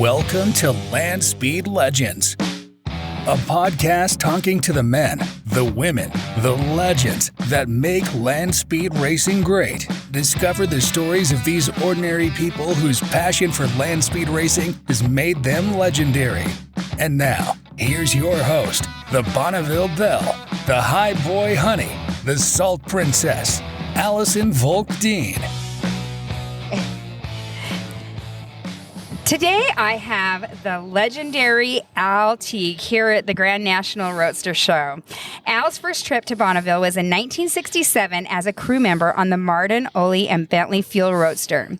Welcome to Land Speed Legends, a podcast talking to the men, the women, the legends that make land speed racing great. Discover the stories of these ordinary people whose passion for land speed racing has made them legendary. And now, here's your host, the Bonneville Belle, the High Boy Honey, the Salt Princess, Allison Volk Dean. Today I have the legendary Al Teague here at the Grand National Roadster Show. Al's first trip to Bonneville was in 1967 as a crew member on the Mardon, Ohly and Bentley fuel roadster.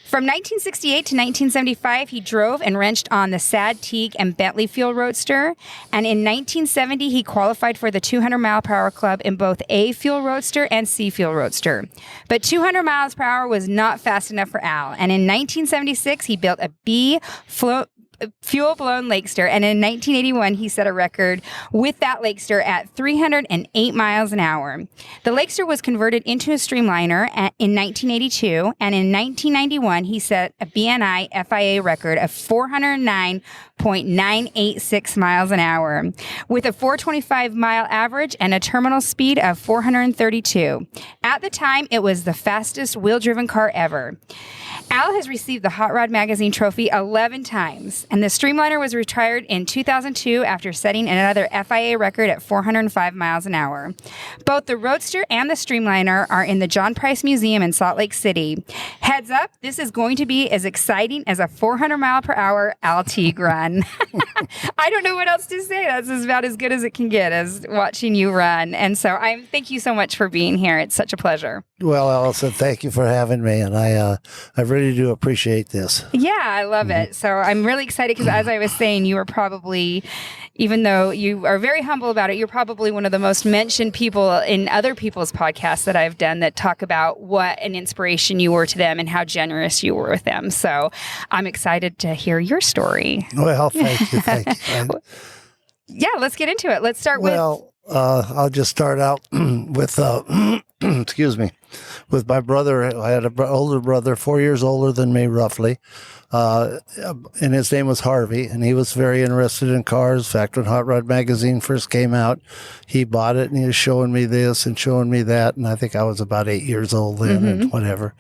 From 1968 to 1975, he drove and wrenched on the sad Teague and Bentley fuel roadster. And in 1970, he qualified for the 200 mile per hour club in both A fuel roadster and C fuel roadster. But 200 miles per hour was not fast enough for Al. And in 1976, he built a B fuel-blown lakester, and in 1981, he set a record with that lakester at 308 miles an hour. The lakester was converted into a streamliner in 1982, and in 1991, he set a BNI FIA record of 409.986 miles an hour, with a 425-mile average and a terminal speed of 432. At the time, it was the fastest wheel-driven car ever. Al has received the Hot Rod Magazine trophy 11 times, and the Streamliner was retired in 2002 after setting another FIA record at 405 miles an hour. Both the Roadster and the Streamliner are in the John Price Museum in Salt Lake City. Heads up, this is going to be as exciting as a 400 mile per hour Al Teague run. I don't know what else to say. That's about as good as it can get, as watching you run. And so thank you so much for being here. It's such a pleasure. Well, Allison, thank you for having me, and I really do appreciate this. Yeah, I love it. So I'm really excited because, as I was saying, you are probably, even though you are very humble about it, you're probably one of the most mentioned people in other people's podcasts that I've done that talk about what an inspiration you were to them and how generous you were with them. So I'm excited to hear your story. Well, thank you. Yeah, let's get into it. Let's start with... I'll just start out with, excuse me, with my brother. I had an older brother, 4 years older than me, roughly, and his name was Harvey, and he was very interested in cars. In fact, when Hot Rod Magazine first came out, he bought it, and he was showing me this and showing me that, and I think I was about 8 years old then, and whatever.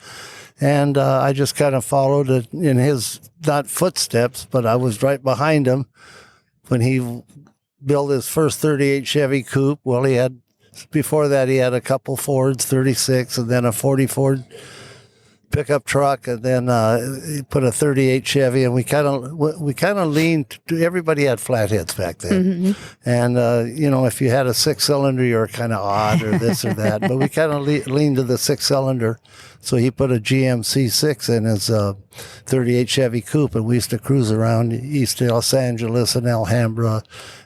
And I just kind of followed in his, not footsteps, but I was right behind him when he built his first 38 Chevy Coupe. Well, before that, he had a couple Fords, 36, and then a 40 Ford pickup truck, and then he put a 38 Chevy, and we kind of leaned to, everybody had flatheads back then. And, if you had a 6-cylinder, you were kind of odd or this or that, but we kind of leaned to the 6-cylinder. So he put a GMC 6 in his 38 Chevy Coupe, and we used to cruise around east Los Angeles and Alhambra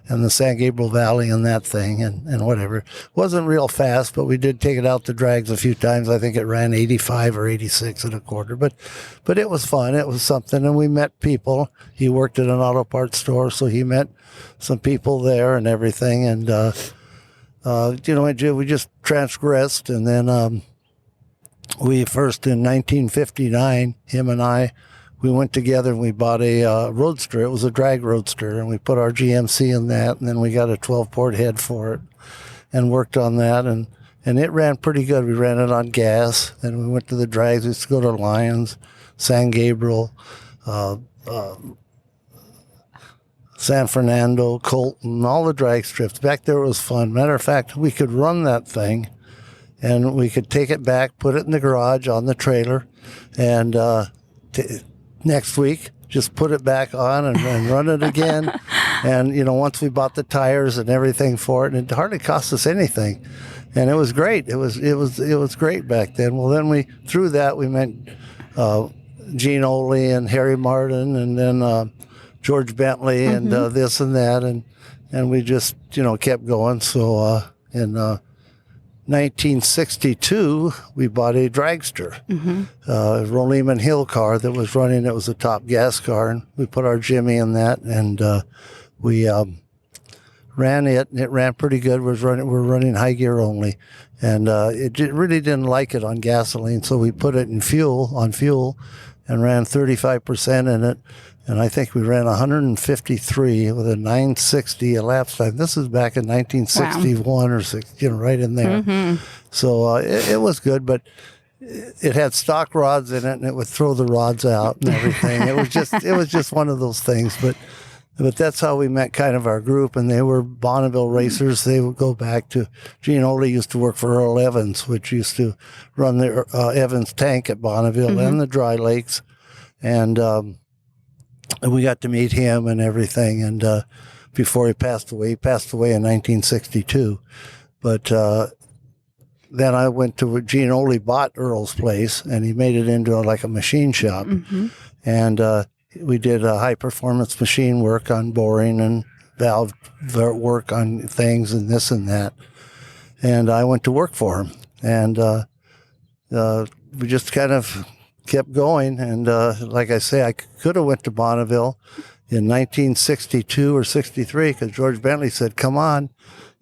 and the San Gabriel Valley and that thing and whatever. It wasn't real fast, but we did take it out to drags a few times. I think it ran 85 or 86 and a quarter, but it was fun. It was something, and we met people. He worked at an auto parts store, so he met some people there and everything, and we just transgressed, and then we first in 1959, him and I, we went together and we bought a roadster. It was a drag roadster, and we put our GMC in that, and then we got a 12-port head for it and worked on that, and it ran pretty good. We ran it on gas, and we went to the drags. We used to go to Lyons, San Gabriel, San Fernando, Colton, all the drag strips. Back there it was fun. Matter of fact, we could run that thing, and we could take it back, put it in the garage on the trailer, and next week, just put it back on and run it again. And, once we bought the tires and everything for it, and it hardly cost us anything. And it was great. It was great back then. Well, then through that, we met Gene Ohly and Harry Mardon, and then George Bentley and this and that. And we just, kept going. So in 1962, we bought a dragster, a Rolleman Hill car that was running. It was a top gas car, and we put our Jimmy in that, and we ran it, and it ran pretty good. We're running high gear only, and it really didn't like it on gasoline, so we put it in fuel, and ran 35% in it. And I think we ran 153 with a 960 elapsed time. This is back in 1961 or 6, right in there. So it was good, but it had stock rods in it, and it would throw the rods out and everything. It was just one of those things. But that's how we met kind of our group, and they were Bonneville racers. They would go back to Gene Ohly used to work for Earl Evans, which used to run the Evans tank at Bonneville and the dry lakes, and we got to meet him and everything. And before he passed away in 1962. But then I went to Gene Ohly bought Earl's place, and he made it into like a machine shop, and we did high performance machine work on boring and valve work on things and this and that. And I went to work for him, and we just kind of kept going. And like I say, I could have went to Bonneville in 1962 or 63 because George Bentley said, "Come on,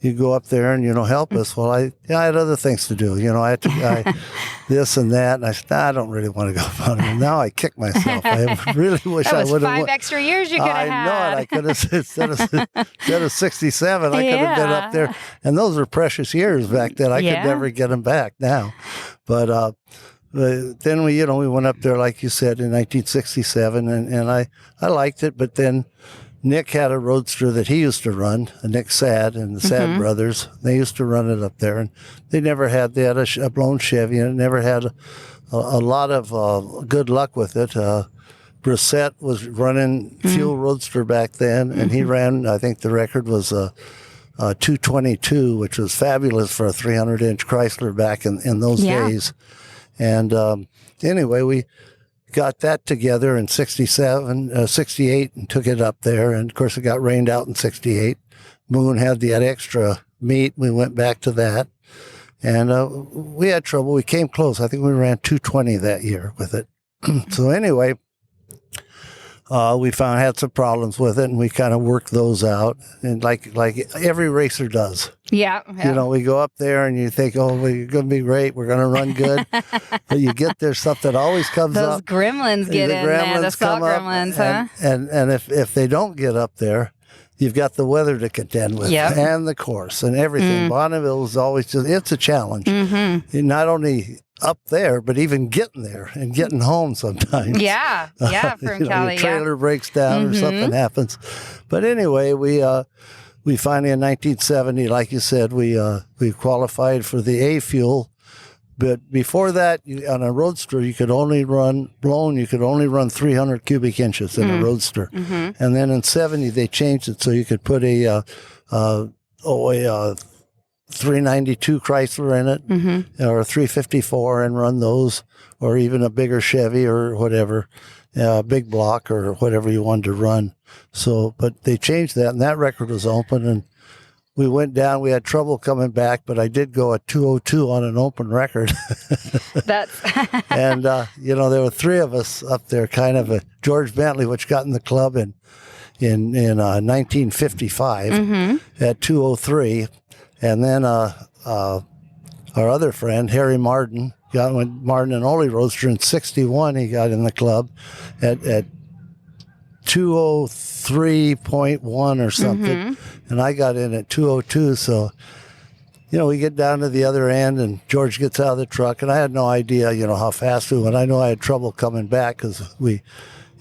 you go up there and help us." Well, I had other things to do. I had to this and that, and I said, I don't really want to go up there. Now I kick myself. I really wish I would have. 5 extra years you could have had. I know it. I could have instead of 67. I could have been up there, and those were precious years back then. I could never get them back now, but. Then we went up there, like you said, in 1967, and I liked it. But then Nick had a roadster that he used to run, Nick Sad and the Sad brothers. They used to run it up there, and they had a blown Chevy, and it never had a lot of good luck with it. Brissett was running fuel roadster back then, and he ran, I think the record was 222, which was fabulous for a 300-inch Chrysler back in those days. And anyway, we got that together in 68 and took it up there. And, of course, it got rained out in 68. Moon had that extra meat. We went back to that. And we had trouble. We came close. I think we ran 220 that year with it. So anyway, we had some problems with it, and we kind of worked those out. And like every racer does. Yeah. We go up there and you think, oh, we're going to be great. We're going to run good. But you get there, something always comes Those up. Those gremlins get in there, the salt gremlins, huh? And if they don't get up there, you've got the weather to contend with and the course and everything. Bonneville is always it's a challenge. Not only up there, but even getting there and getting home sometimes. Yeah, from Cali. Your trailer breaks down or something happens. But anyway, we finally in 1970, like you said, we qualified for the A fuel. But before that, on a roadster, you could only run 300 cubic inches in a roadster. And then in 70, they changed it so you could put a 392 Chrysler in it, or a 354 and run those, or even a bigger Chevy or whatever, big block or whatever you wanted to run. So, but they changed that, and that record was open, and we went down. We had trouble coming back, but I did go at 202 on an open record. And, there were 3 of us up there, kind of George Bentley, which got in the club in 1955 at 203. And then our other friend, Harry Mardon, Mardon and Ohly roadster in 61. He got in the club at 203.1 or something. And I got in at 202. So, we get down to the other end, and George gets out of the truck. And I had no idea, how fast we went. I know I had trouble coming back because it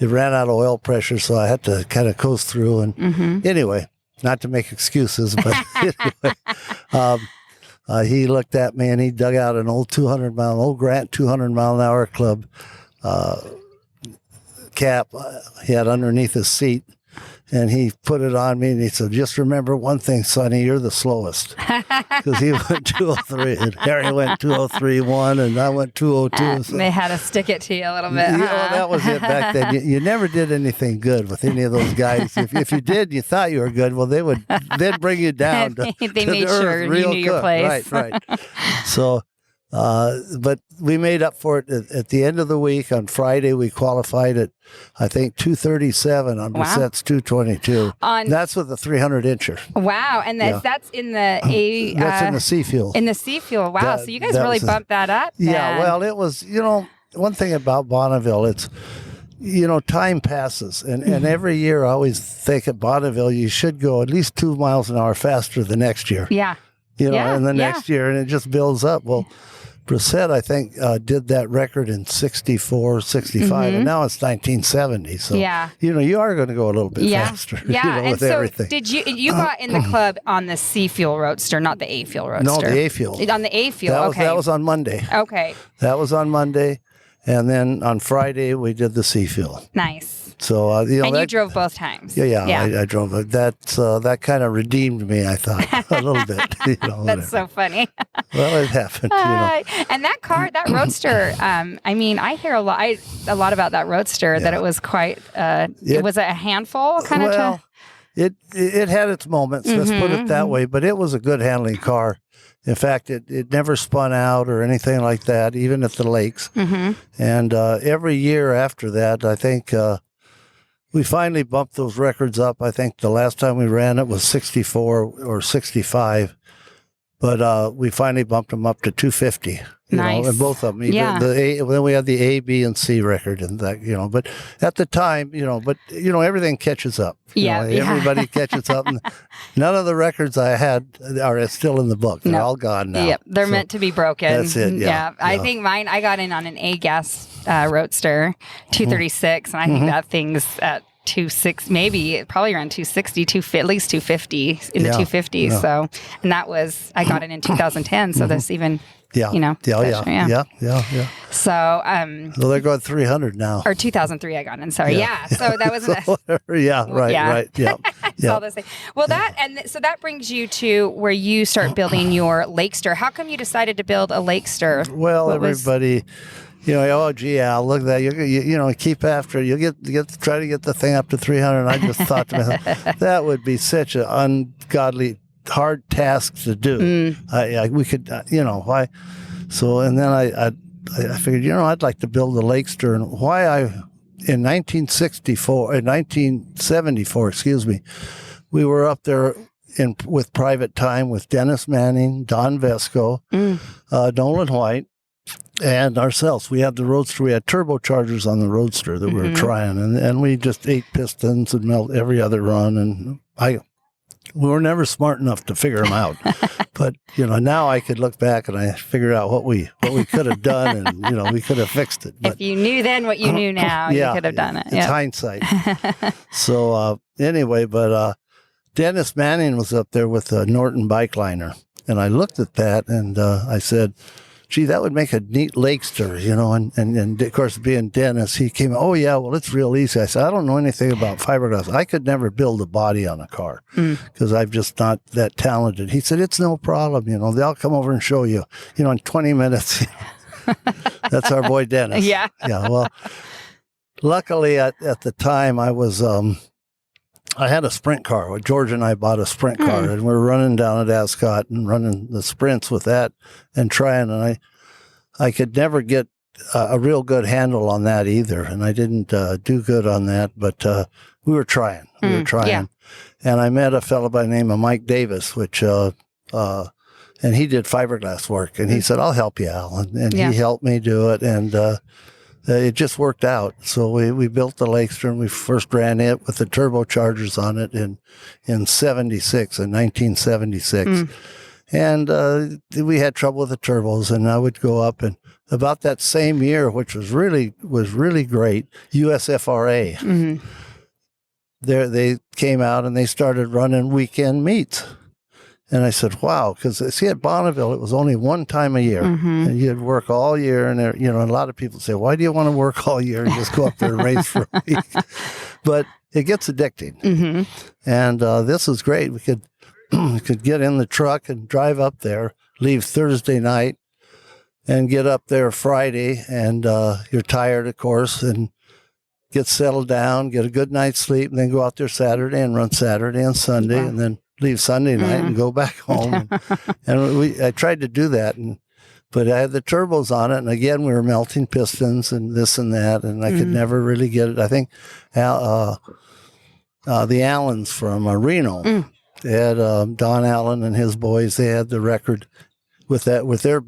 ran out of oil pressure, so I had to kind of coast through. And anyway, not to make excuses, but anyway, he looked at me and he dug out an old Grant 200-mile-an-hour club cap he had underneath his seat. And he put it on me, and he said, "Just remember one thing, Sonny, you're the slowest." Because he went 203, and Harry went 203.1, and I went 202. So. They had to stick it to you a little bit. Yeah, well, that was it back then. You never did anything good with any of those guys. If you did, you thought you were good. Well, they'd bring you down. They made sure you knew your place. Right. So. But we made up for it at the end of the week. On Friday, we qualified at, I think, 237 on Brissett's 222. That's with a 300-incher. Wow. And that's in the that's in the C fuel. In the C fuel. Wow. So you guys really bumped that up then. Yeah. Well, it was, one thing about Bonneville, it's, time passes. And every year I always think at Bonneville, you should go at least 2 miles an hour faster the next year. Yeah. And the next year, and it just builds up. Well, Brissett, I think, did that record in 64, 65, and now it's 1970. So, you are going to go a little bit faster and with so everything. Did you got in the club on the C-Fuel Roadster, not the A-Fuel Roadster? No, the A-Fuel. On the A-Fuel, That was on Monday. Okay. That was on Monday. And then on Friday, we did the C-Fuel. Nice. So, and you drove both times. Yeah. I drove it. That kind of redeemed me, I thought, a little bit. That's so funny. Well, it happened. And that car, that Roadster, I hear a lot about that Roadster, that it was quite, it was a handful kind of. Well, it had its moments, let's put it that way, but it was a good handling car. In fact, it never spun out or anything like that, even at the lakes. And every year after that, I think we finally bumped those records up. I think the last time we ran it was 64 or 65, but we finally bumped them up to 250. Nice. And both of them. Then we had the A, B, and C record, and that. But at the time, everything catches up. Everybody catches up. And none of the records I had are still in the book. They're all gone now. Yep, they're meant to be broken. That's it. Yeah. I think mine. I got in on an A gas Roadster 236, and I think that thing's at 26, maybe probably around 260, at least 250 in the 250s. Yeah. So, and that was I got it in 2010. So that's even. Yeah. So, well, they're going 300 now. Or 2003, I got in. Sorry. Yeah. So that was. Right. Yeah. It's all the same. Well, so that brings you to where you start building your lakester. How come you decided to build a lakester? Well, everybody. Oh, gee, Al, look at that. You keep after it. You'll try to get the thing up to 300. And I just thought to myself, that would be such an ungodly hard task to do. We could, why? So, and then I figured, I'd like to build a lakester. And in 1974, excuse me, we were up there with private time with Dennis Manning, Don Vesco, Nolan White, and ourselves. We had the Roadster. We had turbochargers on the Roadster that we were trying, and we just ate pistons and melt every other run. And we were never smart enough to figure them out. But now I could look back and I figured out what we could have done, and we could have fixed it. But, if you knew then what you knew now, you could have done it. It's hindsight. So anyway, but Dennis Manning was up there with a Norton bike liner, and I looked at that and I said, gee, that would make a neat lakester, and of course, being Dennis, he came, oh, yeah, well, it's real easy. I said, I don't know anything about fiberglass. I could never build a body on a car because I'm just not that talented. He said, it's no problem. They'll come over and show you, in 20 minutes. That's our boy, Dennis. Yeah. Yeah. Well, luckily at the time I was, I had a sprint car. George and I bought a sprint car, and we were running down at Ascot and running the sprints with that and trying. And I could never get a real good handle on that either, and I didn't do good on that. But we were trying. Yeah. And I met a fellow by the name of Mike Davis, and he did fiberglass work. And he said, "I'll help you, Al," and he helped me do it, and it just worked out. So we built the Lakester, and we first ran it with the turbochargers on it in 1976. And we had trouble with the turbos, and I would go up, and about that same year, which was really great, USFRA, they came out and they started running weekend meets. And I said, wow, because see, at Bonneville, it was only one time a year. And you'd work all year. And, a lot of people say, why do you want to work all year and just go up there and race for a week? But it gets addicting. And this was great. We could get in the truck and drive up there, leave Thursday night, and get up there Friday. And you're tired, of course, and get settled down, get a good night's sleep, and then go out there Saturday and run Saturday and Sunday, and then leave Sunday night and go back home. And I tried to do that, but I had the turbos on it, and again, we were melting pistons and this and that, and I could never really get it. I think the Allens from Reno, they had Don Allen and his boys, they had the record with their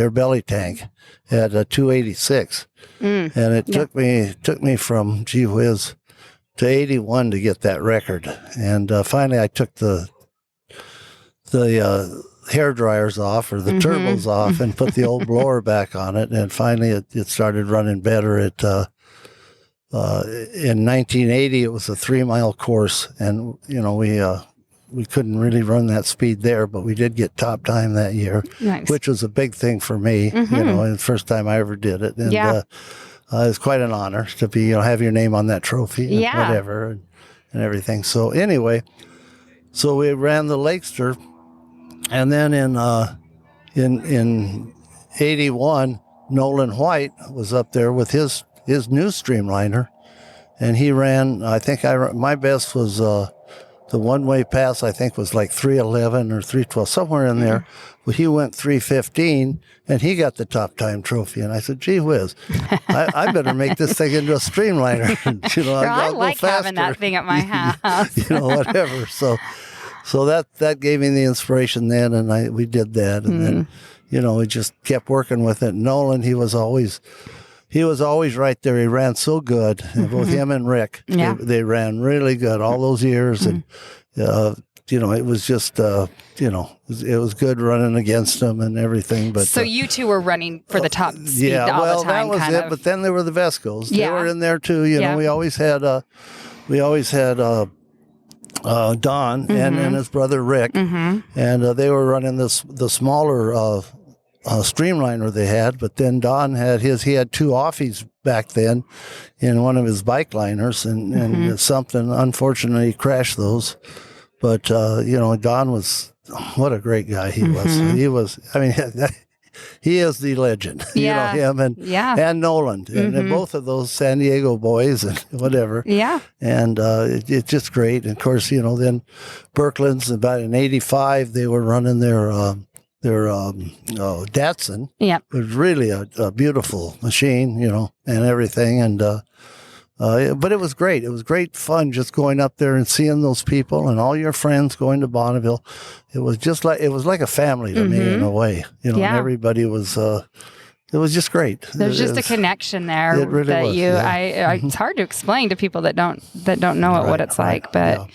belly tank at a 286, and it took me from gee whiz to 81 to get that record, and finally I took the hair dryers off or the turbos off and put the old blower back on it, and finally it started running better. In 1980 it was a 3-mile course, and we couldn't really run that speed there, but we did get top time that year, which was a big thing for me, and the first time I ever did it. And it was quite an honor to be, have your name on that trophy and whatever and everything. So anyway, so we ran the Lakester, and then in 81, Nolan White was up there with his new streamliner, and he ran, I think my best was the one-way pass, I think, was like 3:11 or 3:12, somewhere in there. Well, he went 3:15, and he got the top time trophy. And I said, gee whiz, I better make this thing into a streamliner. I like having that thing at my house. Whatever. So that gave me the inspiration then, and we did that. And then, we just kept working with it. Nolan, he was always right there. He ran so good. Both him and Rick, they ran really good all those years. And, it was just, it was good running against them and everything. But so you two were running for the top speed all the time. That was it. But then there were the Vescos. They were in there too. We always had Don and his brother Rick, and they were running the smaller streamliner they had, but then Don had he had 2 Offies back then in one of his bike liners, and something unfortunately crashed those. But Don was, what a great guy he was. He was, he is the legend. Him and Nolan, and both of those San Diego boys and whatever. And it's just great. And of course, then Birkeland's about in 85, they were running their Datsun. It was really a beautiful machine, and everything. And but it was great. It was great fun just going up there and seeing those people and all your friends going to Bonneville. It was like a family to me in a way, and everybody was. It was just great. There's just a connection there. It really that was. It's hard to explain to people that don't know what it's like, but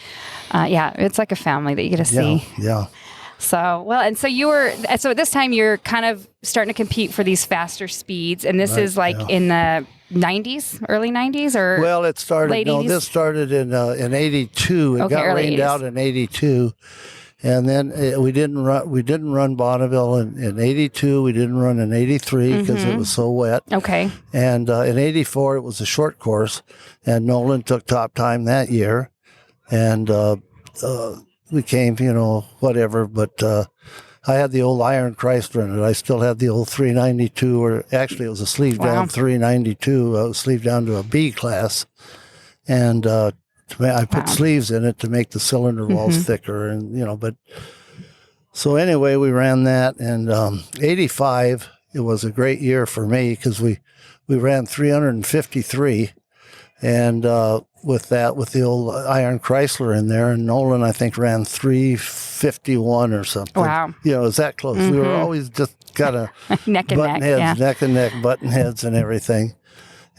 it's like a family that you get to see. So, and so at this time you're kind of starting to compete for these faster speeds, and this is like in the 90s, early 90s, or it started. late 80s? This started in 82. It got rained 80s. Out in 82, and then we didn't run Bonneville in 82. We didn't run in 83 because it was so wet. Okay. And in 84 it was a short course, and Nolan took top time that year, and we came, whatever, but I had the old Iron Chrysler in it. I still had the old 392, or actually it was a sleeve down 392, sleeve down to a B class, and I put sleeves in it to make the cylinder walls thicker, and but so anyway, we ran that, and 85, it was a great year for me because we ran 353, and with the old Iron Chrysler in there, and Nolan, I think, ran 351 or something. Wow. It was that close. We were always just kind of neck and neck, button heads and everything.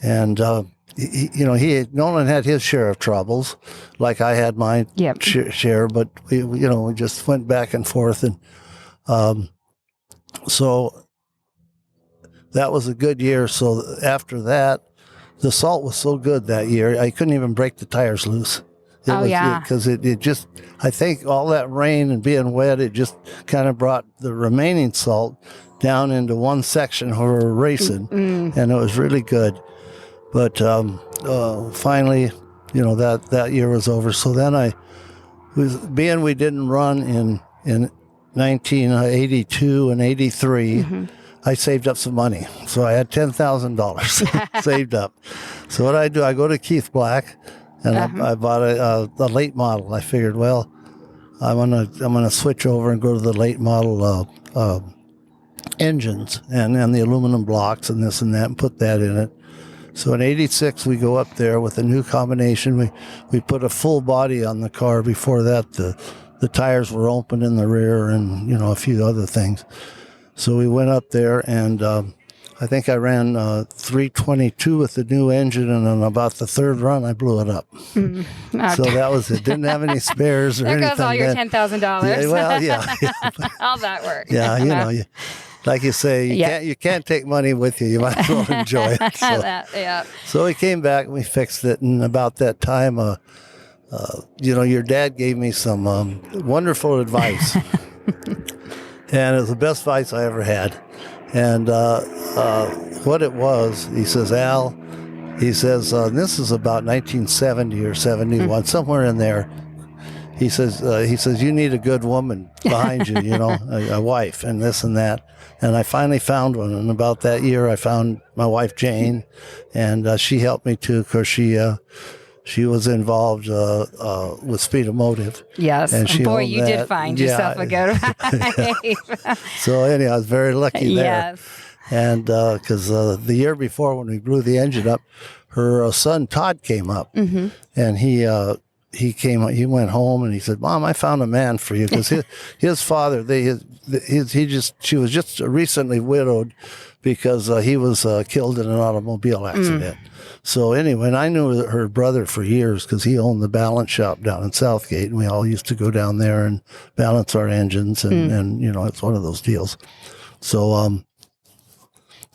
And, Nolan had his share of troubles, like I had my share, but we just went back and forth. And so that was a good year. So after that, the salt was so good that year, I couldn't even break the tires loose. Because it just, I think all that rain and being wet, it just kind of brought the remaining salt down into one section where we were racing, and it was really good. But finally, that year was over. So then we didn't run in 1982 and 83, I saved up some money. So I had $10,000 saved up. So what I do, I go to Keith Black, and I bought a late model. I figured, I'm gonna switch over and go to the late model engines and the aluminum blocks and this and that, and put that in it. So in 86, we go up there with a new combination. We put a full body on the car. Before that, the tires were open in the rear, and a few other things. So we went up there, and I think I ran 322 with the new engine, and on about the third run, I blew it up. Okay. So that was it. Didn't have any spares or There anything. goes all your then. $10,000. Yeah, well, yeah. All that work. Yeah, like you say, you can't take money with you. You might as well enjoy it. So, so we came back and we fixed it. And about that time, your dad gave me some wonderful advice, and it was the best advice I ever had. And what it was, he says, Al, he says, this is about 1970 or 71, somewhere in there. He says, you need a good woman behind you, a wife and this and that. And I finally found one. And about that year, I found my wife, Jane, and she helped me too, because she was involved with Speedomotive. Yes. And boy, you did find yourself a good wife. So anyhow, I was very lucky there. Yes. And because the year before, when we blew the engine up, her son Todd came up, and he went home and he said, "Mom, I found a man for you," because his father, she was just recently widowed because he was killed in an automobile accident. So anyway, and I knew her brother for years because he owned the balance shop down in Southgate, and we all used to go down there and balance our engines, and it's one of those deals. So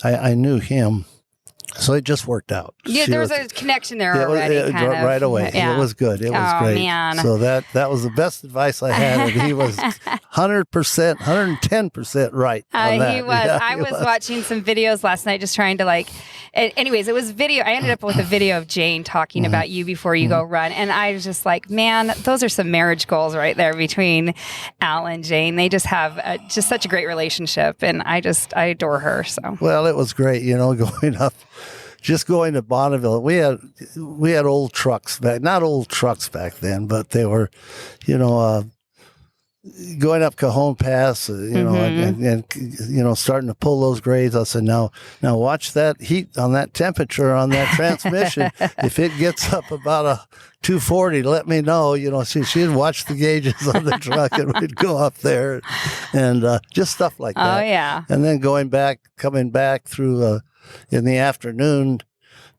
I knew him. So it just worked out. Yeah, there was a connection there already. Right away. Yeah. It was good. It was great. Man. So that was the best advice I had. And he was 100%, 110% right on that. He was. I was watching some videos last night just trying to anyways, it was video. I ended up with a video of Jane talking about you before you go run. And I was just like, man, those are some marriage goals right there between Al and Jane. They just have just such a great relationship. And I adore her. So. Well, it was great, going up. Just going to Bonneville, we had old trucks not old trucks back then, but they were, going up Cajon Pass, and starting to pull those grades. I said, now watch that heat on that temperature on that transmission. If it gets up about a 240, let me know. She'd watch the gauges on the truck, and we'd go up there, and just stuff like that. Oh yeah. And then coming back through. In the afternoon,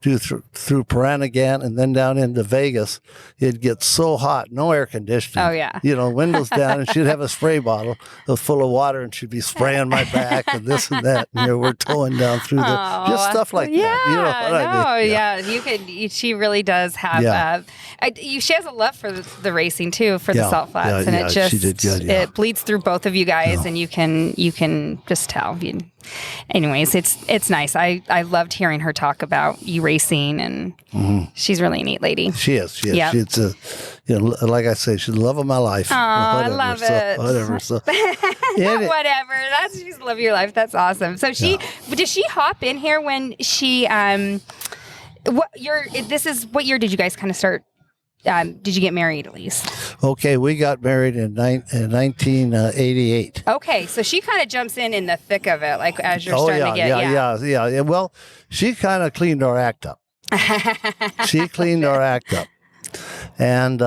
through Paranagant and then down into Vegas, it'd get so hot, no air conditioning. Oh, yeah. Windows down, and she'd have a spray bottle full of water, and she'd be spraying my back and this and that. And we're towing down through just stuff like that. I mean? Yeah. She really does have. She has a love for the racing too, for the salt flats, and it just she did good, it bleeds through both of you guys, and you can just tell. Anyways, it's nice. I loved hearing her talk about you racing, and she's really a neat lady. She is. Yep. She's like I say, she's the love of my life. Oh, I love it. Whatever. So whatever. She's the love of your life. That's awesome. So did she hop in here when she what year did you guys kind of start? Did you get married at least? Okay, we got married in 1988. Okay, so she kind of jumps in the thick of it, like as you're starting to get. Yeah. Well, she kind of cleaned our act up. And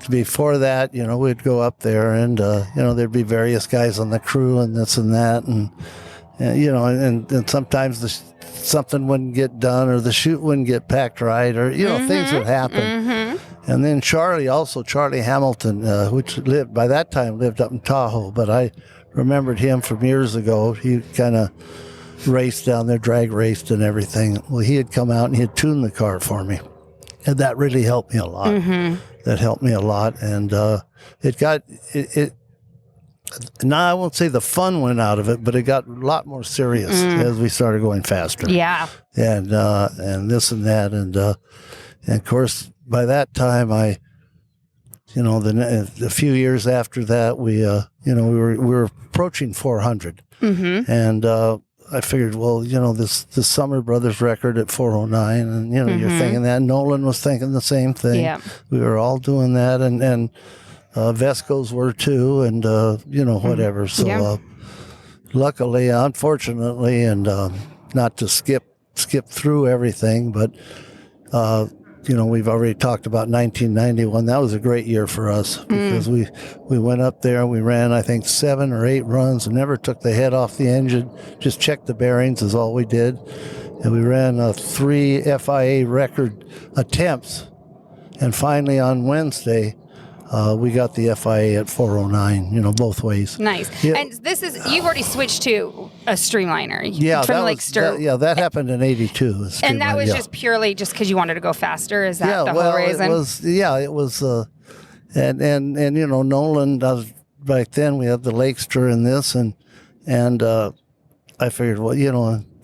before that, we'd go up there, and there'd be various guys on the crew and this and that, and sometimes something wouldn't get done, or the chute wouldn't get packed right, or things would happen. And then Charlie Hamilton, which by that time lived up in Tahoe, but I remembered him from years ago. He kind of raced down there, drag raced and everything. Well, he had come out and he had tuned the car for me, and that really helped me a lot. That helped me a lot, and it. Now, I won't say the fun went out of it, but it got a lot more serious as we started going faster. Yeah. And this and that. And of course, by that time, a few years after that, we were approaching 400. And I figured, well, this Summer Brothers record at 409, and, you're thinking that. Nolan was thinking the same thing. Yeah. We were all doing that. And Vesco's were too, and whatever. So luckily, unfortunately, and not to skip through everything, but we've already talked about 1991. That was a great year for us because we went up there and we ran, I think, 7 or 8 runs and never took the head off the engine. Just checked the bearings is all we did. And we ran 3 FIA record attempts. And finally on Wednesday, we got the FIA at 409, both ways. Nice. Yeah. And you've already switched to a streamliner. Yeah, from Lakester. that happened in 82. And that was just purely just because you wanted to go faster? Is that the whole reason? It was, and Nolan does, back then we had the Lakester in this, and I figured,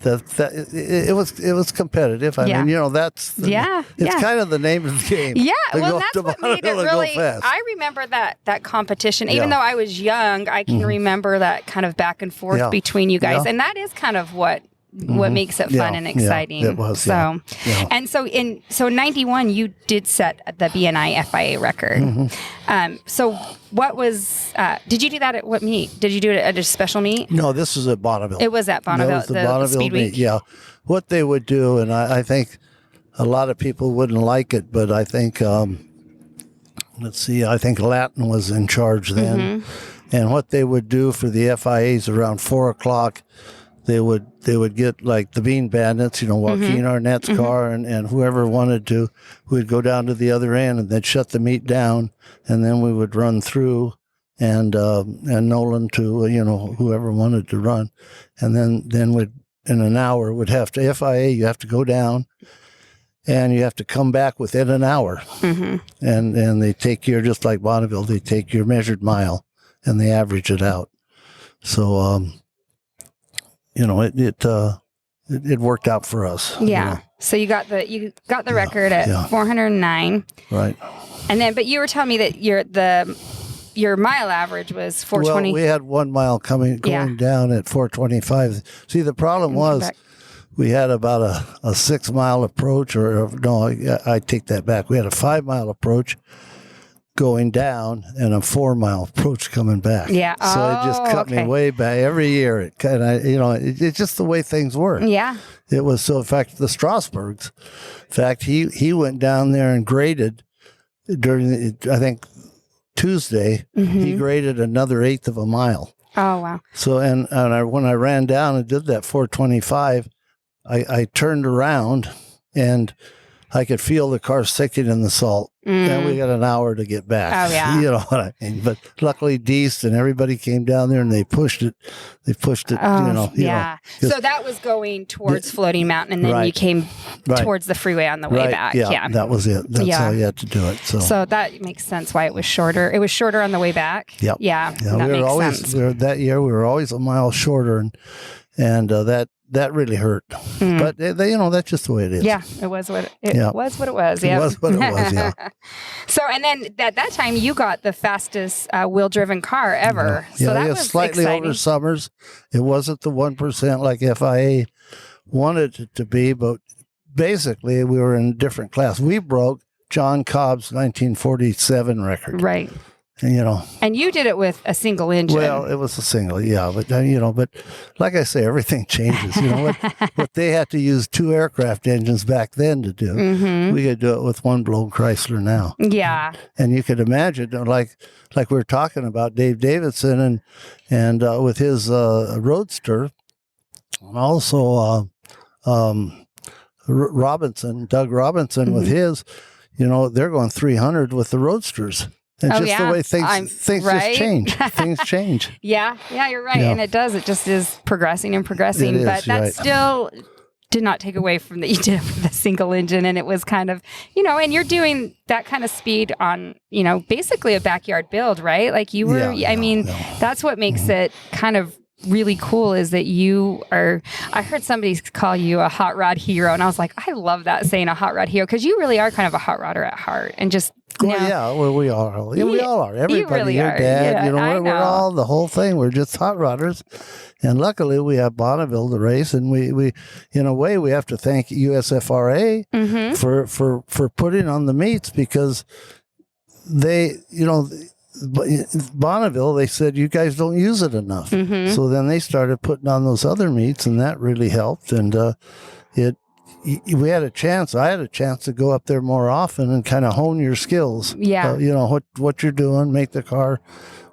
it was competitive. I mean, that's it's kind of the name of the game. Yeah, well, that's what made it really. I remember that competition. Even though I was young, I can remember that kind of back and forth between you guys, and that is kind of what makes it fun and exciting. It was. So, and so in 91, you did set the BNI FIA record. So what was? Did you do that at what meet? Did you do it at a special meet? No, this was at Bonneville. It was at Bonneville. That was the Bonneville Speed meet. Week. Yeah, what they would do, and I think a lot of people wouldn't like it, but I think I think Latin was in charge then, and what they would do for the FIAs around 4:00. They would get like the Bean Bandits, Joaquin Arnett's car and whoever wanted to, we'd go down to the other end and they'd shut the meet down, and then we would run through and Nolan to whoever wanted to run, and then we'd in an hour would have to FIA. You have to go down, and you have to come back within an hour, and they take your, just like Bonneville, they take your measured mile and they average it out. So. It worked out for us. Yeah. So you got the record at 409. Right. And then, but you were telling me that your mile average was 420. Well, we had 1 mile going down at 425. See, the problem was we had about a 6 mile approach, I take that back. We had a 5 mile approach going down and a 4 mile approach coming back. Yeah. So it just cut me way back every year. It kind of, it's just the way things work. Yeah. It was, so in fact, the Strasburgs, in fact, he went down there and graded during I think Tuesday, he graded another 1/8 of a mile. Oh, wow. So, when I ran down and did that 425, I turned around and I could feel the car sinking in the salt. And we got an hour to get back. Oh, yeah. You know what I mean? But luckily, Deist and everybody came down there and they pushed it. Yeah. So that was going towards Floating Mountain, and then you came towards the freeway on the way back. Yeah, that was it. That's how you had to do it. So that makes sense why it was shorter. It was shorter on the way back. Yep. Yeah. That makes sense. That year, we were always a mile shorter, and that really hurt. But that's just the way it is. Yeah, it was what it was. What it was. Yeah, it was what it was. Yeah. So, and then at that time, you got the fastest wheel-driven car ever. Yeah. So that was slightly exciting. over Summers. It wasn't the 1% like FIA wanted it to be, but basically we were in a different class. We broke John Cobb's 1947 record. Right. And you did it with a single engine. Well, it was a single, but but like I say, everything changes. What they had to use 2 aircraft engines back then to do, we could do it with one blown Chrysler now. Yeah. And you could imagine, like we were talking about Dave Davidson and with his roadster, and also Doug Robinson with his, they're going 300 with the roadsters. And just the way things just change. Things change. Yeah, you're right. Yeah. And it does. It just is progressing and progressing. It is, but that still did not take away from that you did it with a single engine. And it was kind of, and you're doing that kind of speed on, basically a backyard build, right? Like you were, that's what makes it kind of really cool, is that I heard somebody call you a hot rod hero, and I was like, I love that, saying a hot rod hero, because you really are kind of a hot rodder at heart, and just we all are. Yeah, we all are. Everybody, really your are. dad, Yeah, we're all the whole thing. We're just hot rodders, and luckily we have Bonneville to race, and we in a way we have to thank USFRA for putting on the meets, because they Bonneville, they said, you guys don't use it enough. So then they started putting on those other meets, and that really helped. And we had a chance. I had a chance to go up there more often and kind of hone your skills. Yeah. You know, what you're doing, make the car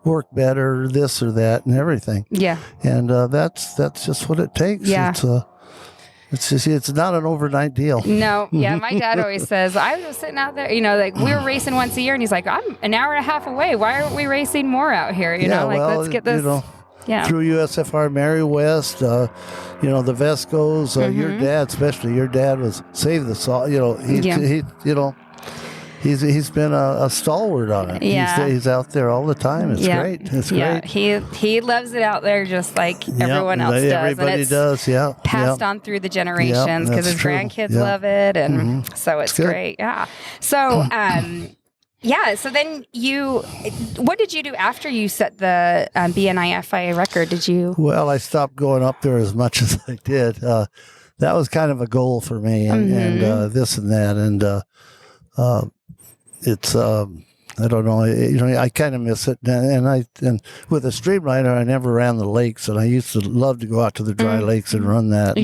work better, this or that, and everything. Yeah. And that's just what it takes. Yeah. It's not an overnight deal. No. Yeah. My dad always says, I was sitting out there, you know, like we were racing once a year, and he's like, I'm an hour and a half away. Why aren't we racing more out here? You know, like, let's get this. You know, yeah. Through USFR, Mary West, you know, the Vescos, your dad, especially your dad was Save the Salt. You know, he's been a stalwart on it. Yeah. He's out there all the time. It's great. It's great. He loves it out there just like everyone else does. Everybody does. Yeah. Passed on through the generations because his grandkids love it, and so it's great. Yeah. So. Yeah, so then what did you do after you set the BNI FIA record? Did you? Well, I stopped going up there as much as I did. That was kind of a goal for me, and this and that, and it's I don't know, you know, I kind of miss it, and with a streamliner, I never ran the lakes, and I used to love to go out to the dry lakes and run that.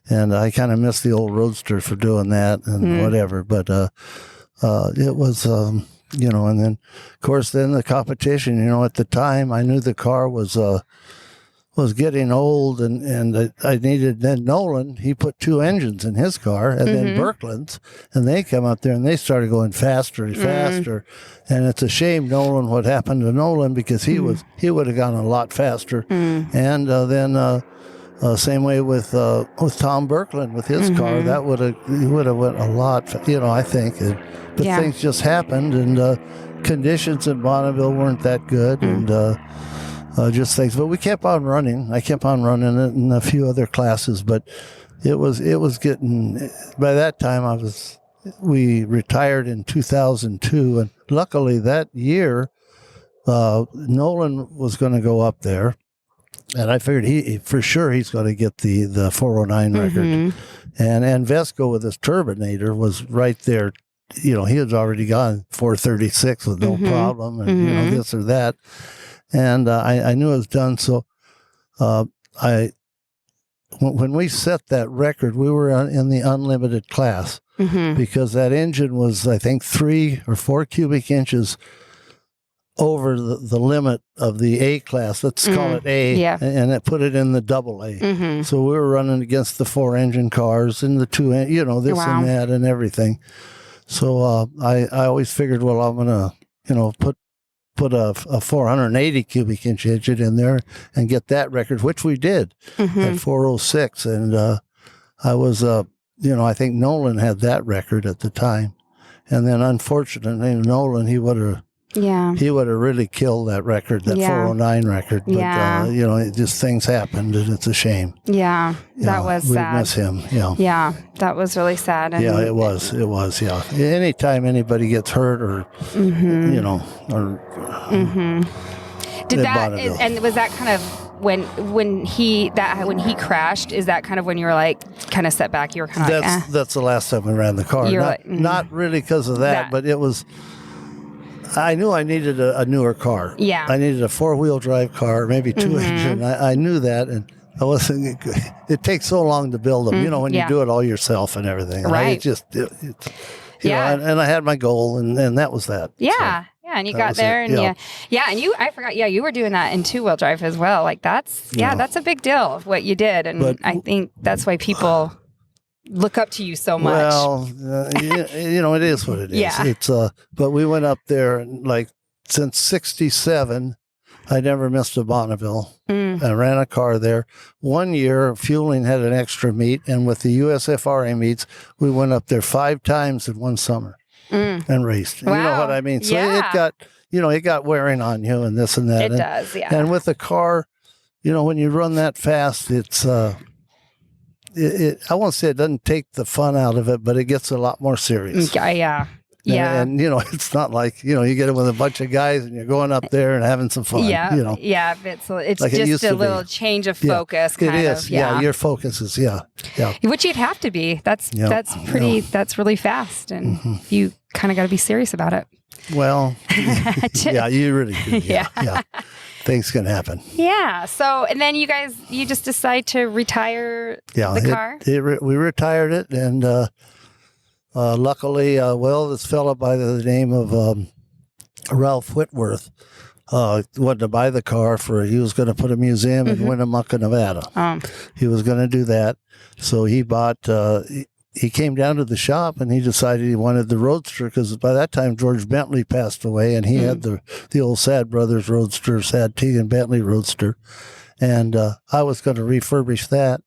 And I kind of miss the old roadster for doing that and whatever, but it was. You know, and then, of course, then the competition, you know, at the time, I knew the car was getting old, and I needed, then Nolan, he put 2 engines in his car, and then Birkeland's, and they come up there, and they started going faster and faster, and it's a shame, Nolan, what happened to Nolan, because he would have gone a lot faster, and then same way with Tom Birkeland with his car, that would have went a lot, you know, I think. But things just happened, and conditions in Bonneville weren't that good, and just things. But we kept on running. I kept on running it in a few other classes, but it was getting. By that time, we retired in 2002, and luckily that year, Nolan was going to go up there. And I figured for sure he's going to get the 409 record. And Vesco with his turbinator was right there. You know, he had already gone 436 with no problem, and you know, this or that. And I knew it was done. So when we set that record, we were in the unlimited class because that engine was, I think, 3 or 4 cubic inches over the limit of the A class. Let's call it A, and it put it in the double A. So we were running against the 4-engine cars and the 2, you know, this and that and everything. So I always figured, well, I'm gonna, you know, put a 480 cubic inch engine in there and get that record, which we did at 406, and I was, you know, I think Nolan had that record at the time, and then unfortunately Nolan, he would have really killed that record, that 409 record. But, you know, just things happened, and it's a shame. Yeah, that was sad. We miss him, Yeah, that was really sad. And it was, yeah. Anytime anybody gets hurt or, you know, or... Did that, and was that kind of when he crashed, is that kind of when you were like kind of set back? You were kind of like, That's the last time we ran the car. Not really because of that, but it was... I knew I needed a newer car. Yeah. I needed a 4-wheel drive car, maybe 2-engine. I knew that, and I wasn't. It takes so long to build them, you know, when you do it all yourself and everything. Right. You know, and I had my goal, and that was that. Yeah. So, yeah, and you got there, and and I forgot. Yeah, you were doing that in 2-wheel drive as well. Like that's a big deal what you did, and I think that's why people look up to you so much. Well, you know, it is what it is. Yeah. It's but we went up there, and like since '67, I never missed a Bonneville. I ran a car there. One year, Fueling had an extra meet, and with the USFRA meets, we went up there 5 times in one summer and raced. Wow. You know what I mean? So it got wearing on you and this and that. It does, yeah. And with the car, you know, when you run that fast, it's I won't say it doesn't take the fun out of it, but it gets a lot more serious. Yeah. And you know, it's not like, you know, you get it with a bunch of guys and you're going up there and having some fun. Yeah. You know. Yeah. It's like just a little change of focus. It is. Yeah. Your focus is, Yeah. Which you'd have to be. That's pretty, that's really fast. And you kind of got to be serious about it. Well, yeah, you really do. Yeah. things can happen. Yeah. So, and then you just decide to retire the car? We retired it, and luckily, this fellow by the name of Ralph Whitworth wanted to buy the car he was going to put a museum in Winnemucca, Nevada. He was going to do that. So he bought, he came down to the shop and he decided he wanted the Roadster, because by that time George Bentley passed away, and he had the old Sad Brothers Roadster, Sad Teague and Bentley Roadster. And I was going to refurbish that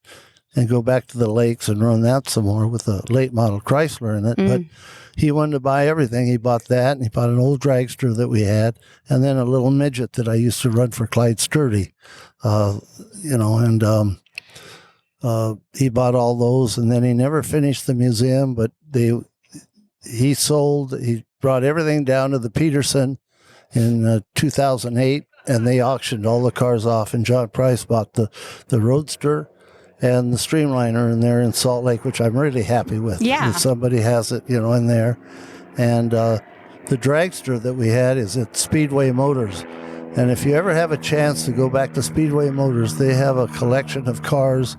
and go back to the lakes and run that some more with a late model Chrysler in it. But he wanted to buy everything. He bought that, and he bought an old dragster that we had, and then a little midget that I used to run for Clyde Sturdy, he bought all those, and then he never finished the museum, but he brought everything down to the Peterson in 2008, and they auctioned all the cars off, and John Price bought the Roadster and the Streamliner in there in Salt Lake, which I'm really happy with. Yeah. If somebody has it, in there. And the dragster that we had is at Speedway Motors. And if you ever have a chance to go back to Speedway Motors, they have a collection of cars.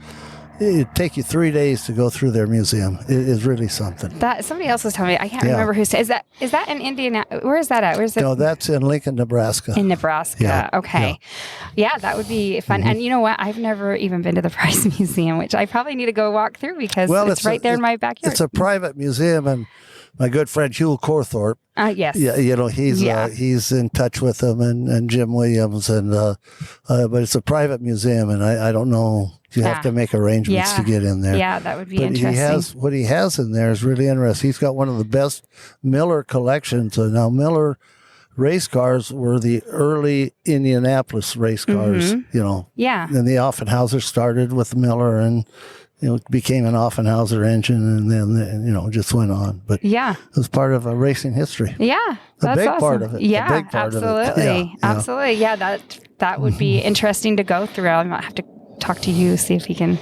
It'd take you 3 days to go through their museum. It is really something. That somebody else was telling me. I can't remember who said. Is that in Indiana? Where is that at? Where's it? No, that's in Lincoln, Nebraska. In Nebraska. Yeah. Okay. Yeah, that would be fun. And you know what? I've never even been to the Price Museum, which I probably need to go walk through because it's right there in my backyard. It's a private museum, and my good friend Hugh Corthorpe. Yes. Yeah, he's in touch with them, and Jim Williams, and but it's a private museum, and I don't know. You have to make arrangements to get in there. Yeah, that would be interesting. What he has in there is really interesting. He's got one of the best Miller collections. Now, Miller race cars were the early Indianapolis race cars, Yeah. And the Offenhauser started with Miller, and it became an Offenhauser engine, and then just went on. But it was part of a racing history. Yeah, that's a big awesome. part of it. Yeah, a big part absolutely, of it. Absolutely. Yeah, that would be interesting to go through. I might have to talk to you, see if he can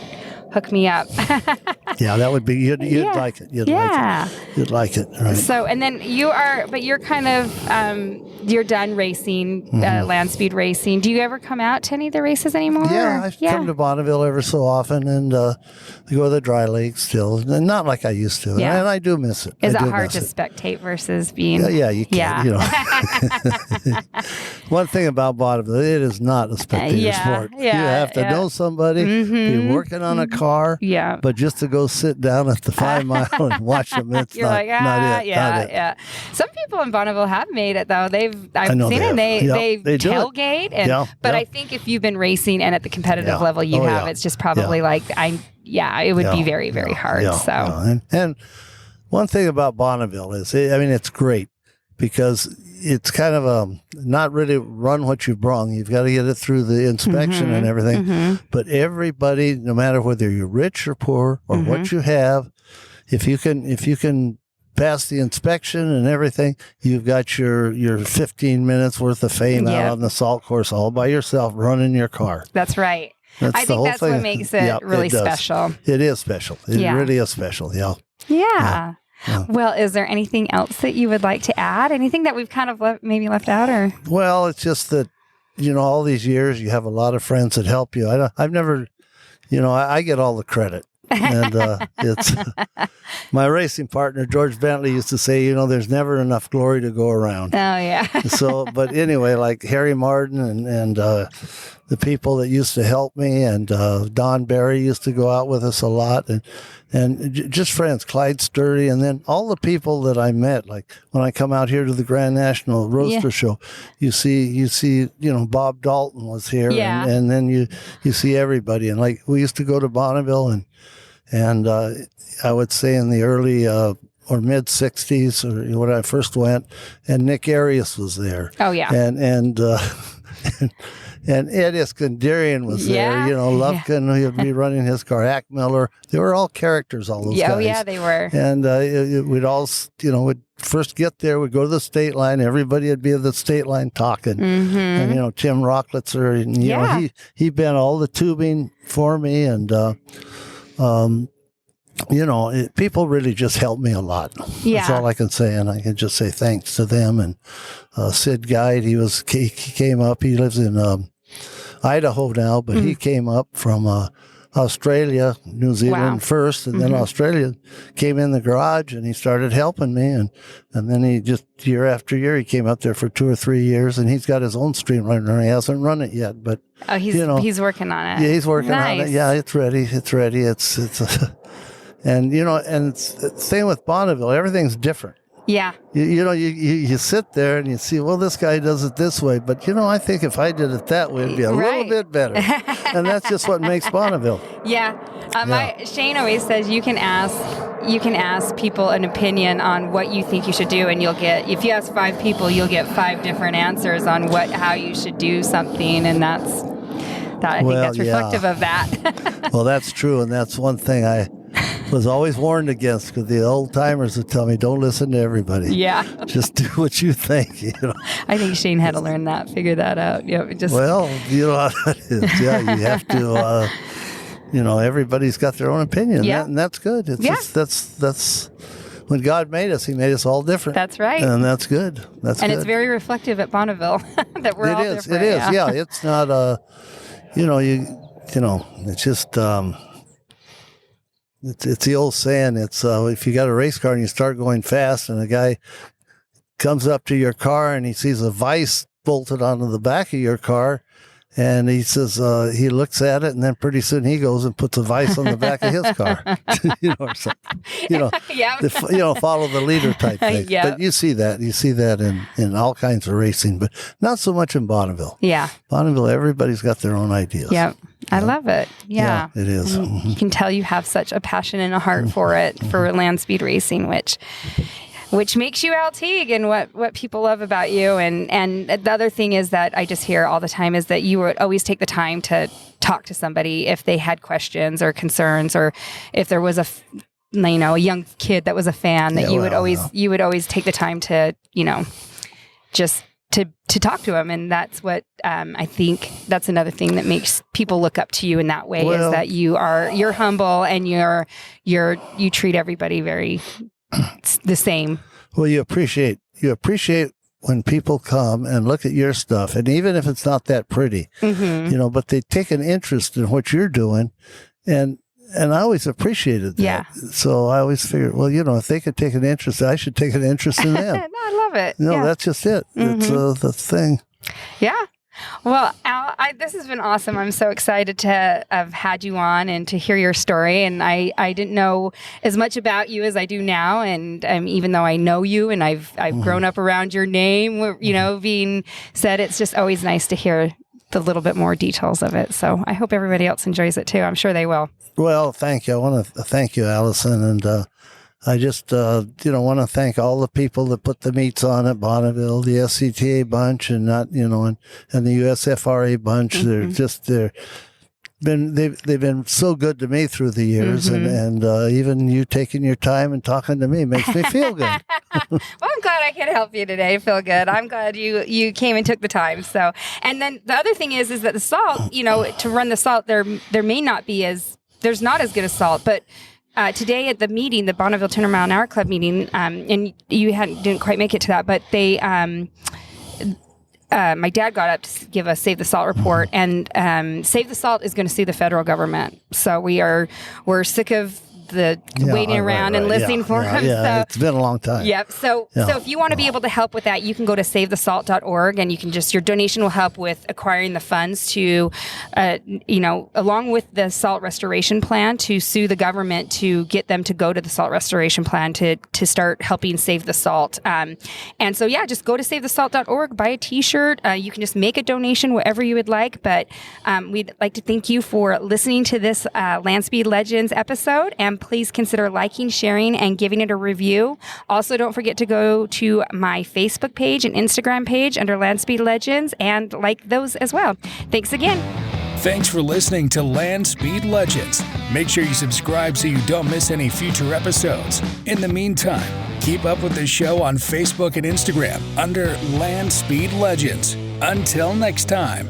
hook me up. Yeah, that would be, you'd like it. You'd like it. Right. So, and then you're kind of, you're done racing, land speed racing. Do you ever come out to any of the races anymore? Yeah, I come to Bonneville ever so often, and go to the dry lake still. And not like I used to. Yeah. And I do miss it. Is it hard to spectate versus being? Yeah, you can. One thing about Bonneville, it is not a spectator sport. You have to know somebody, be working on a car, but just to go sit down at the 5 Mile and watch them, it's not it. Yeah. Some people in Bonneville have made it though. I've seen it. They tailgate, but I think if you've been racing and at the competitive level you have, it's just probably it would be very, very hard. And one thing about Bonneville is, it's great because it's kind of not really run what you brung. You've got to get it through the inspection and everything. But everybody, no matter whether you're rich or poor or what you have, if you can pass the inspection and everything, you've got your 15 minutes worth of fame out on the salt course all by yourself running your car. That's right. I think that's what makes it really special. It is special. It really is special. Yeah. Yeah. Well, is there anything else that you would like to add? Anything that we've kind of left out? Or well, it's just that all these years you have a lot of friends that help you. I've never, I get all the credit, and it's my racing partner George Bentley used to say, there's never enough glory to go around. Oh yeah. So, but anyway, like Harry Mardon and the people that used to help me, and Don Barry used to go out with us a lot, and just friends, Clyde Sturdy, and then all the people that I met, like when I come out here to the Grand National Roadster Show, you see, Bob Dalton was here, and then you see everybody, and like we used to go to Bonneville, and I would say in the early or mid 60s, or when I first went, and Nick Arias was there. Oh yeah, and Ed Iskandarian was there. Lufkin, he'd be running his car. Hack Miller. They were all characters, all those guys. Oh, yeah, they were. And we'd all, we'd first get there. We'd go to the state line. Everybody would be at the state line talking. And, Tim Rocklitzer, and, he'd been all the tubing for me. And people really just helped me a lot. Yeah. That's all I can say, and I can just say thanks to them. And Sid Guide, he came up. He lives in Idaho now, but he came up from Australia, New Zealand first, and then Australia came in the garage, and he started helping me. And then he just, year after year, he came up there for 2 or 3 years, and he's got his own streamliner. He hasn't run it yet, but he's working on it. Yeah, he's working on it. Yeah, it's ready. And it's same with Bonneville. Everything's different. Yeah. You sit there and you see, well, this guy does it this way, but I think if I did it that way, it'd be a little bit better. And that's just what makes Bonneville. Yeah. Shane always says you can ask people an opinion on what you think you should do, and if you ask 5 people, you'll get 5 different answers on how you should do something, and I think that's reflective of that. Well, that's true, and that's one thing I was always warned against, because the old timers would tell me, don't listen to everybody. Yeah. Just do what you think, I think Shane had to learn that, figure that out. Well, you know how that is. Yeah, you have to, everybody's got their own opinion. Yeah. And that's good. It's just, that's when God made us, he made us all different. That's right. And that's good. It's very reflective at Bonneville that we're all different. It is. Yeah. It's not, it's just, it's the old saying. It's if you got a race car and you start going fast, and a guy comes up to your car and he sees a vise bolted onto the back of your car, and he says he looks at it, and then pretty soon he goes and puts a vise on the back of his car, or something. Follow the leader type thing. But you see that in all kinds of racing, but not so much in Bonneville. Yeah, Bonneville, everybody's got their own ideas. Yeah. I love it. Yeah. It is. You can tell you have such a passion and a heart for it, for land speed racing, which makes you Al Teague, and what people love about you. And the other thing is that I just hear all the time is that you would always take the time to talk to somebody if they had questions or concerns, or if there was a young kid that was a fan, that you would always take the time to, just to talk to them. And that's what I think that's another thing that makes people look up to you in that way, is that you're humble, and you treat everybody very the same. Well, you appreciate when people come and look at your stuff, and even if it's not that pretty, but they take an interest in what you're doing, and I always appreciated that. Yeah. So I always figured, well, if they could take an interest, I should take an interest in them. No, I love it. That's just it. It's the thing. Yeah. Well, Al, this has been awesome. I'm so excited to have had you on and to hear your story. And I didn't know as much about you as I do now. And even though I know you and I've grown up around your name, being said, it's just always nice to hear the little bit more details of it. So I hope everybody else enjoys it too. I'm sure they will. Well, thank you. I want to thank you, Allison. And I just, want to thank all the people that put the meets on at Bonneville, the SCTA bunch, and and the USFRA bunch. They've been so good to me through the years, and even you taking your time and talking to me makes me feel good. Well, I'm glad I could help you today. Feel good. I'm glad you came and took the time. So, and then the other thing is that the salt, to run the salt, there may not be there's not as good a salt, but today at the meeting, the Bonneville 200 Mile an Hour Club meeting, and you didn't quite make it to that, but they, my dad got up to give a Save the Salt report, and Save the Salt is going to sue the federal government. So we're sick of the waiting around and listening for him. Yeah, so, it's been a long time. Yep. So if you want to be able to help with that, you can go to SaveTheSalt.org, and you can your donation will help with acquiring the funds to, along with the salt restoration plan, to sue the government to get them to go to the salt restoration plan to start helping save the salt. And so, just go to SaveTheSalt.org, buy a T-shirt. You can just make a donation, whatever you would like. But we'd like to thank you for listening to this Land Speed Legends episode, and please consider liking, sharing, and giving it a review. Also, don't forget to go to my Facebook page and Instagram page under Land Speed Legends and like those as well. Thanks again. Thanks for listening to Land Speed Legends. Make sure you subscribe so you don't miss any future episodes. In the meantime, keep up with the show on Facebook and Instagram under Land Speed Legends. Until next time.